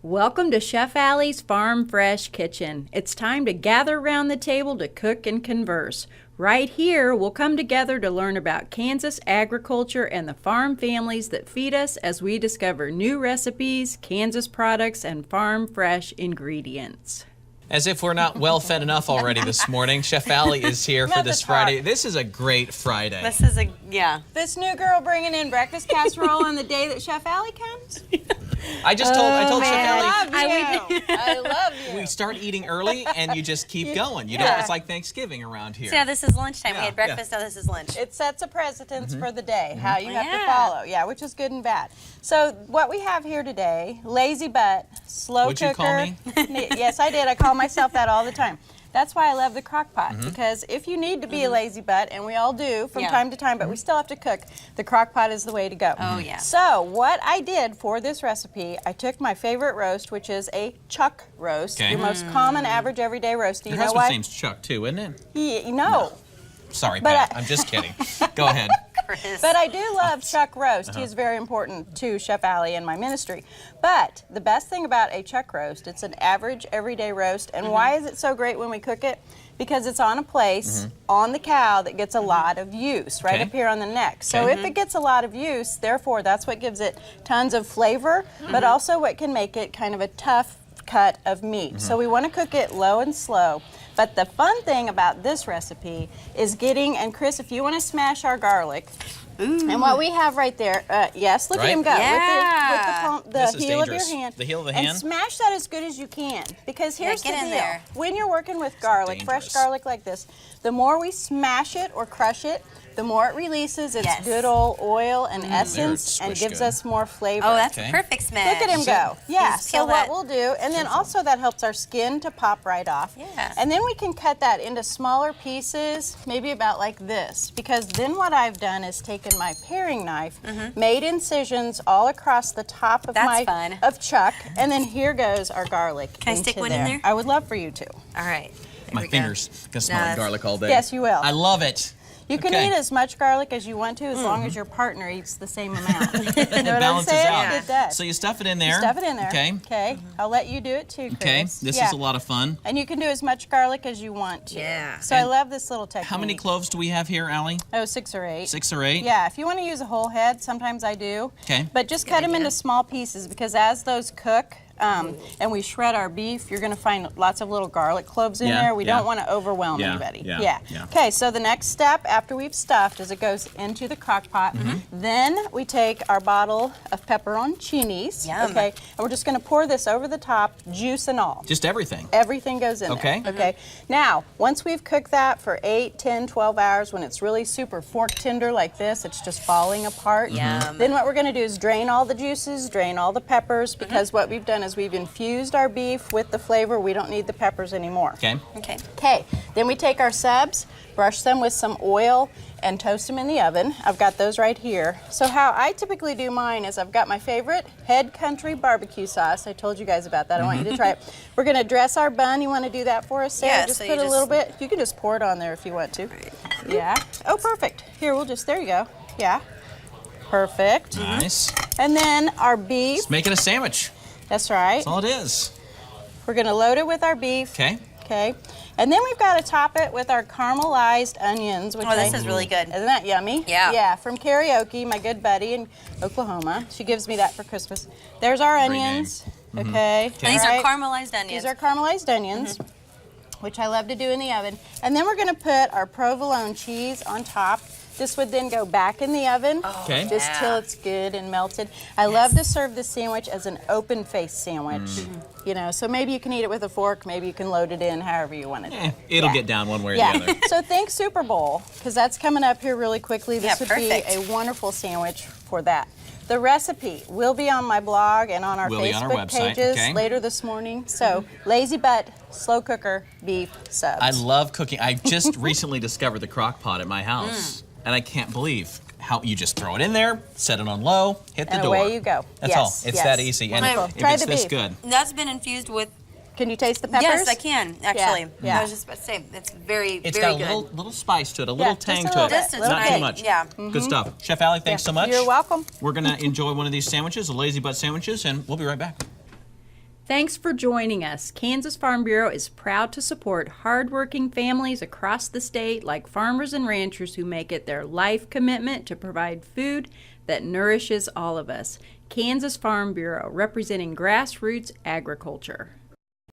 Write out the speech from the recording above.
Welcome to Chef Allie's Farm Fresh Kitchen. It's time to gather around the table to cook and converse. Right here, we'll come together to learn about Kansas agriculture and the farm families that feed us as we discover new recipes, Kansas products, and farm fresh ingredients. As if we're not well fed enough already this morning, Chef Allie is here for this Friday. This is a great Friday. This is a, yeah. This new girl bringing in breakfast casserole on the day that Chef Allie comes? I told Chef Allie, I love you. we start eating early and you just keep going. You know, it's like Thanksgiving around here. So now this is lunchtime. Yeah, We had breakfast, now this is lunch. It sets a precedence for the day, how you have to follow, which is good and bad. So what we have here today, lazy butt, slow Would cooker. you call me? Yes, I did. I call myself that all the time. That's why I love the crock pot, because if you need to be a lazy butt, and we all do from time to time, but we still have to cook, the crock pot is the way to go. Oh, yeah. So what I did for this recipe, I took my favorite roast, which is a chuck roast, your most common, average, everyday roast. Do you Your know why? husband's name's Chuck too, isn't it? No. Sorry, But Pat. I'm just kidding. Go ahead. Chris. But I do love chuck roast. He is very important to Chef Allie in my ministry. But the best thing about a chuck roast, it's an average, everyday roast. And why is it so great when we cook it? Because it's on a place on the cow that gets a lot of use, right up here on the neck. So if it gets a lot of use, therefore that's what gives it tons of flavor, but also what can make it kind of a tough cut of meat. So we want to cook it low and slow. But the fun thing about this recipe is getting, and Chris, if you want to smash our garlic, and what we have right there, yes, look at him go, with the heel of your hand. The heel of the hand? And smash that as good as you can, because here's the get in deal. there. When you're working with garlic, fresh garlic like this, the more we smash it or crush it, the more it releases its good old oil and essence and gives us more flavor. Oh, that's a perfect smash. Look at him go. Yeah, Just so peel what that. we'll do, and then also that helps our skin to pop right off. Yeah. And then we can cut that into smaller pieces, maybe about like this, because then what I've done is taken my paring knife, made incisions all across the top of of chuck, and then here goes our garlic. Can I stick one in there? I would love for you to. All right. My fingers can smell like garlic all day. Yes, you will. I love it. You can eat as much garlic as you want to, as long as your partner eats the same amount. You know It what I'm balances saying? out. It does. So you stuff it in there. You stuff it in there. Okay. Okay. I'll let you do it too, Chris. Okay. This is a lot of fun. And you can do as much garlic as you want to. Yeah. So I love this little technique. How many cloves do we have here, Allie? Oh, 6 or 8. 6 or 8? Yeah, if you want to use a whole head, sometimes I do. Okay. But just cut them into small pieces, because as those cook, and we shred our beef, you're going to find lots of little garlic cloves in there. We don't want to overwhelm anybody. Yeah. Okay, so the next step after we've stuffed is it goes into the crock pot. Then we take our bottle of pepperoncinis. Yum. Okay, and we're just going to pour this over the top, juice and all. Just everything. Everything goes in there. Okay. Now, once we've cooked that for 8, 10, 12 hours, when it's really super fork tender like this, it's just falling apart. Yum. Then what we're going to do is drain all the juices, drain all the peppers, because what we've done is we've infused our beef with the flavor. We don't need the peppers anymore. Okay. Okay. Okay. Then we take our subs, brush them with some oil, and toast them in the oven. I've got those right here. So how I typically do mine is I've got my favorite Head Country barbecue sauce. I told you guys about that. I want you to try it. We're going to dress our bun. You want to do that for us, Sarah? Yeah, just so put a little bit. You can just pour it on there if you want to. Right. Yeah. Oh, perfect. Here, we'll just, there you go. Yeah. Perfect. Nice. And then our beef. Let's make it a sandwich. That's right. That's all it is. We're going to load it with our beef. Okay. Okay. And then we've got to top it with our caramelized onions. Which This is really good. Isn't that yummy? Yeah. Yeah, from Karaoke, my good buddy in Oklahoma. She gives me that for Christmas. There's our onions. Okay. And these are caramelized onions. These are caramelized onions, which I love to do in the oven. And then we're going to put our provolone cheese on top. This would then go back in the oven just till it's good and melted. I love to serve this sandwich as an open-faced sandwich. You know, so maybe you can eat it with a fork, maybe you can load it in however you want to do it. It'll get down one way or the other. So think Super Bowl, because that's coming up here really quickly. This would perfect. be a wonderful sandwich for that. The recipe will be on my blog and on our Facebook pages later this morning. So, lazy butt, slow cooker, beef subs. I love cooking. I just recently discovered the crock pot at my house, and I can't believe how you just throw it in there, set it on low, hit the door. And away you go. That's all. It's that easy. And if Try it's the this beef. good. That's been infused with. Can you taste the peppers? Yes, I can, actually. Yeah. I was just about to say, it's very, It's very got a good. little spice to it, a little just tang a to little it. bit. Just a Not tiny, too much. yeah. Good stuff. Chef Allie, thanks so much. You're welcome. We're going to enjoy one of these sandwiches, the lazy butt sandwiches, and we'll be right back. Thanks for joining us. Kansas Farm Bureau is proud to support hardworking families across the state, like farmers and ranchers who make it their life commitment to provide food that nourishes all of us. Kansas Farm Bureau, representing grassroots agriculture.